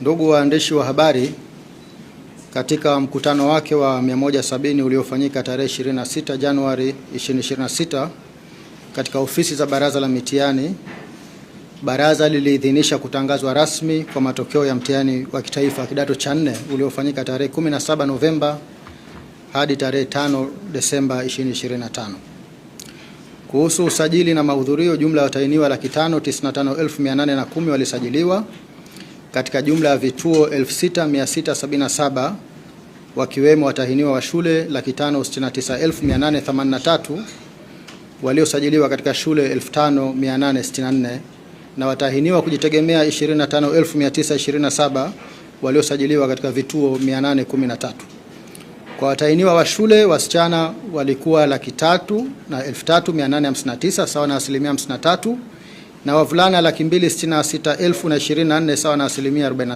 Ndugu waandishi wa habari, katika mkutano wake wa 170 uliofanyika tarehe 26 Januari 2026 katika ofisi za Baraza la Mitihani, Baraza liliidhinisha kutangazwa rasmi kwa matokeo ya mtihani wa kitaifa kidato cha 4 uliofanyika tarehe 17 Novemba hadi tarehe 5 Desemba 2025. Kuhusu usajili na mahudhurio, jumla ya watahiniwa 595,810 walisajiliwa katika jumla ya vituo 6677, wakiwemo watahiniwa wa shule 569,883 waliosajiliwa katika shule 5864 na watahiniwa kujitegemea 25,927 waliosajiliwa katika vituo 813. Kwa watahiniwa wa shule, wasichana walikuwa 303,859 sawa na 53%, na wavulana 266,024 sawa na 40%.